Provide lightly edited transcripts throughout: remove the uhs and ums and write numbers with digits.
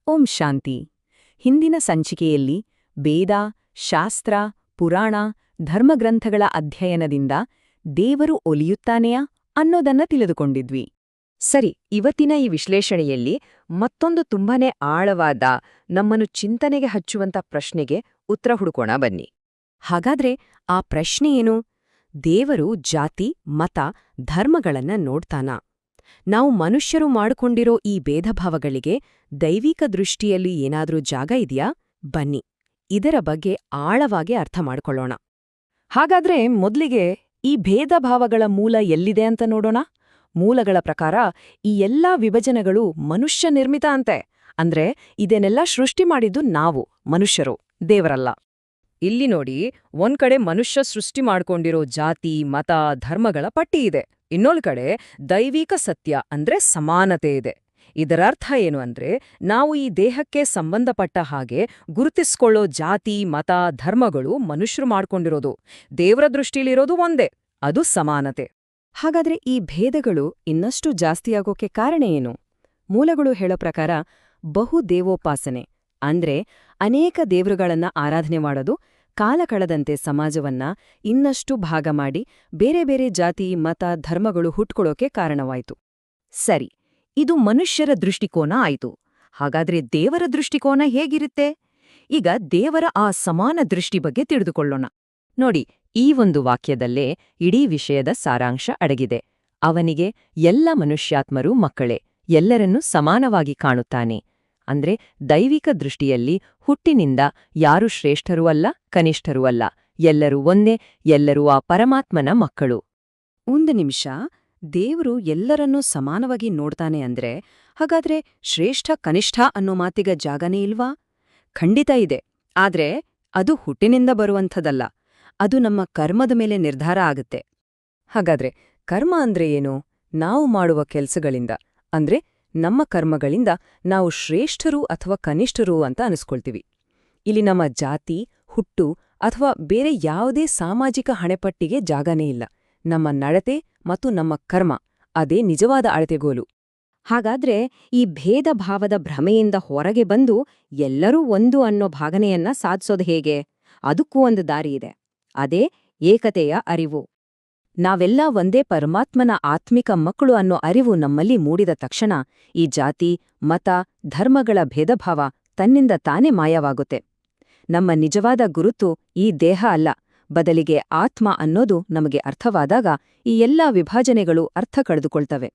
ಓಂ ಶಾಂತಿ. ಹಿಂದಿನ ಸಂಚಿಕೆಯಲ್ಲಿ ವೇದ, ಶಾಸ್ತ್ರ, ಪುರಾಣ, ಧರ್ಮಗ್ರಂಥಗಳ ಅಧ್ಯಯನದಿಂದ ದೇವರು ಒಲಿಯುತ್ತಾನೆಯಾ ಅನ್ನೋದನ್ನ ತಿಳಿದುಕೊಂಡಿದ್ವಿ. ಸರಿ, ಇವತ್ತಿನ ಈ ವಿಶ್ಲೇಷಣೆಯಲ್ಲಿ ಮತ್ತೊಂದು ತುಂಬಾನೇ ಆಳವಾದ, ನಮ್ಮನ್ನು ಚಿಂತನೆಗೆ ಹಚ್ಚುವಂತ ಪ್ರಶ್ನೆಗೆ ಉತ್ತರ ಹುಡುಕೋಣ ಬನ್ನಿ. ಹಾಗಾದ್ರೆ ಆ ಪ್ರಶ್ನೆ ಏನು? ದೇವರು ಜಾತಿ, ಮತ, ಧರ್ಮಗಳನ್ನ ನೋಡ್ತಾನಾ? ನಾವು ಮನುಷ್ಯರು ಮಾಡಿಕೊಂಡಿರೋ ಈ ಭೇದಭಾವಗಳಿಗೆ ದೈವಿಕ ದೃಷ್ಟಿಯಲ್ಲಿ ಏನಾದ್ರೂ ಜಾಗ ಇದೆಯಾ? ಬನ್ನಿ, ಇದರ ಬಗ್ಗೆ ಆಳವಾಗಿ ಅರ್ಥ ಮಾಡ್ಕೊಳ್ಳೋಣ. ಹಾಗಾದ್ರೆ ಮೊದ್ಲಿಗೆ ಈ ಭೇದಭಾವಗಳ ಮೂಲ ಎಲ್ಲಿದೆ ಅಂತ ನೋಡೋಣ. ಮೂಲಗಳ ಪ್ರಕಾರ ಈ ಎಲ್ಲಾ ವಿಭಜನೆಗಳು ಮನುಷ್ಯ ನಿರ್ಮಿತ ಅಂತೆ. ಅಂದ್ರೆ ಇದನ್ನೆಲ್ಲ ಸೃಷ್ಟಿ ಮಾಡಿದ್ದು ನಾವು, ಮನುಷ್ಯರು, ದೇವರಲ್ಲ. ಇಲ್ಲಿ ನೋಡಿ, ಒಂದ್ ಕಡೆ ಮನುಷ್ಯ ಸೃಷ್ಟಿ ಮಾಡ್ಕೊಂಡಿರೋ ಜಾತಿ, ಮತ, ಧರ್ಮಗಳ ಪಟ್ಟಿ ಇದೆ. ಇನ್ನೊಂದ್ ಕಡೆ ದೈವಿಕ ಸತ್ಯ ಅಂದ್ರೆ ಸಮಾನತೆ ಇದೆ. ಇದರರ್ಥ ಏನು ಅಂದ್ರೆ, ನಾವು ಈ ದೇಹಕ್ಕೆ ಸಂಬಂಧಪಟ್ಟ ಹಾಗೆ ಗುರುತಿಸ್ಕೊಳ್ಳೋ ಜಾತಿ, ಮತ, ಧರ್ಮಗಳು ಮನುಷ್ಯರು ಮಾಡ್ಕೊಂಡಿರೋದು. ದೇವರ ದೃಷ್ಟಿಲಿರೋದು ಒಂದೇ, ಅದು ಸಮಾನತೆ. ಹಾಗಾದ್ರೆ ಈ ಭೇದಗಳು ಇನ್ನಷ್ಟು ಜಾಸ್ತಿಯಾಗೋಕೆ ಕಾರಣ ಏನು? ಮೂಲಗಳು ಹೇಳೋ ಪ್ರಕಾರ ಬಹುದೇವೋಪಾಸನೆ ಅಂದ್ರೆ ಅನೇಕ ದೇವರುಗಳನ್ನ ಆರಾಧನೆ ಮಾಡೋದು ಕಾಲ ಕಳೆದಂತೆ ಸಮಾಜವನ್ನ ಇನ್ನಷ್ಟು ಭಾಗ ಮಾಡಿ ಬೇರೆ ಬೇರೆ ಜಾತಿ, ಮತ, ಧರ್ಮಗಳು ಹುಟ್ಕೊಳ್ಳೋಕೆ ಕಾರಣವಾಯಿತು. ಸರಿ, ಇದು ಮನುಷ್ಯರ ದೃಷ್ಟಿಕೋನ ಆಯ್ತು. ಹಾಗಾದ್ರೆ ದೇವರ ದೃಷ್ಟಿಕೋನ ಹೇಗಿರುತ್ತೆ? ಈಗ ದೇವರ ಆ ಸಮಾನ ದೃಷ್ಟಿ ಬಗ್ಗೆ ತಿಳಿದುಕೊಳ್ಳೋಣ. ನೋಡಿ, ಈ ಒಂದು ವಾಕ್ಯದಲ್ಲೇ ಇಡೀ ವಿಷಯದ ಸಾರಾಂಶ ಅಡಗಿದೆ. ಅವನಿಗೆ ಎಲ್ಲ ಮನುಷ್ಯಾತ್ಮರೂ ಮಕ್ಕಳೇ, ಎಲ್ಲರನ್ನೂ ಸಮಾನವಾಗಿ ಕಾಣುತ್ತಾನೆ. ಅಂದ್ರೆ ದೈವಿಕ ದೃಷ್ಟಿಯಲ್ಲಿ ಹುಟ್ಟಿನಿಂದ ಯಾರೂ ಶ್ರೇಷ್ಠರೂ ಅಲ್ಲ, ಕನಿಷ್ಠರೂ ಅಲ್ಲ, ಎಲ್ಲರೂ ಒಂದೇ, ಎಲ್ಲರೂ ಆ ಪರಮಾತ್ಮನ ಮಕ್ಕಳು. ಒಂದು ನಿಮಿಷ, ದೇವರು ಎಲ್ಲರನ್ನೂ ಸಮಾನವಾಗಿ ನೋಡ್ತಾನೆ ಅಂದ್ರೆ ಹಾಗಾದ್ರೆ ಶ್ರೇಷ್ಠ ಕನಿಷ್ಠ ಅನ್ನೋ ಮಾತಿಗ ಜಾಗನೇ ಇಲ್ವಾ? ಖಂಡಿತ ಇದೆ. ಆದ್ರೆ ಅದು ಹುಟ್ಟಿನಿಂದ ಬರುವಂಥದ್ದಲ್ಲ, ಅದು ನಮ್ಮ ಕರ್ಮದ ಮೇಲೆ ನಿರ್ಧಾರ ಆಗುತ್ತೆ. ಹಾಗಾದ್ರೆ ಕರ್ಮ ಅಂದ್ರೆ ಏನು? ನಾವು ಮಾಡುವ ಕೆಲ್ಸಗಳಿಂದ, ಅಂದ್ರೆ ನಮ್ಮ ಕರ್ಮಗಳಿಂದ ನಾವು ಶ್ರೇಷ್ಠರು ಅಥವಾ ಕನಿಷ್ಠರು ಅಂತ ಅನಿಸ್ಕೊಳ್ತೀವಿ. ಇಲ್ಲಿ ನಮ್ಮ ಜಾತಿ, ಹುಟ್ಟು ಅಥವಾ ಬೇರೆ ಯಾವುದೇ ಸಾಮಾಜಿಕ ಹಣೆಪಟ್ಟಿಗೆ ಜಾಗನೇ ಇಲ್ಲ. ನಮ್ಮ ನಡತೆ ಮತ್ತು ನಮ್ಮ ಕರ್ಮ, ಅದೇ ನಿಜವಾದ ಅಳತೆಗೋಲು. ಹಾಗಾದ್ರೆ ಈ ಭೇದ ಭಾವದ ಭ್ರಮೆಯಿಂದ ಹೊರಗೆ ಬಂದು ಎಲ್ಲರೂ ಒಂದು ಅನ್ನೋ ಭಾವನೆಯನ್ನ ಸಾಧಿಸೋದು ಹೇಗೆ? ಅದಕ್ಕೂ ಒಂದು ದಾರಿ ಇದೆ. ಅದೇ ಏಕತೆಯ ಅರಿವು. ನಾವೆಲ್ಲ ಒಂದೇ ಪರಮಾತ್ಮನ ಆತ್ಮಿಕ ಮಕ್ಕಳು ಅನ್ನೋ ಅರಿವು ನಮ್ಮಲ್ಲಿ ಮೂಡಿದ ತಕ್ಷಣ ಈ ಜಾತಿ, ಮತ, ಧರ್ಮಗಳ ಭೇದಭಾವ ತನ್ನಿಂದ ತಾನೇ ಮಾಯವಾಗುತ್ತೆ. ನಮ್ಮ ನಿಜವಾದ ಗುರುತು ಈ ದೇಹ ಅಲ್ಲ, ಬದಲಿಗೆ ಆತ್ಮ ಅನ್ನೋದು ನಮಗೆ ಅರ್ಥವಾದಾಗ ಈ ಎಲ್ಲಾ ವಿಭಾಜನೆಗಳು ಅರ್ಥ ಕಳೆದುಕೊಳ್ತವೆ.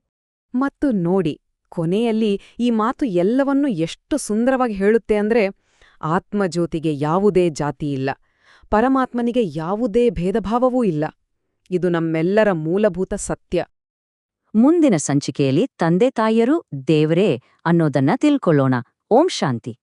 ಮತ್ತು ನೋಡಿ, ಕೊನೆಯಲ್ಲಿ ಈ ಮಾತು ಎಲ್ಲವನ್ನೂ ಎಷ್ಟು ಸುಂದರವಾಗಿ ಹೇಳುತ್ತೆ ಅಂದ್ರೆ, ಆತ್ಮಜ್ಯೋತಿಗೆ ಯಾವುದೇ ಜಾತಿ ಇಲ್ಲ, ಪರಮಾತ್ಮನಿಗೆ ಯಾವುದೇ ಭೇದಭಾವವೂ ಇಲ್ಲ. ಇದು ನಮ್ಮೆಲ್ಲರ ಮೂಲಭೂತ ಸತ್ಯ. ಮುಂದಿನ ಸಂಚಿಕೆಯಲ್ಲಿ ತಂದೆ ತಾಯಿಯರು ದೇವರೇ ಅನ್ನೋದನ್ನ ತಿಳ್ಕೊಳ್ಳೋಣ. ಓಂ ಶಾಂತಿ.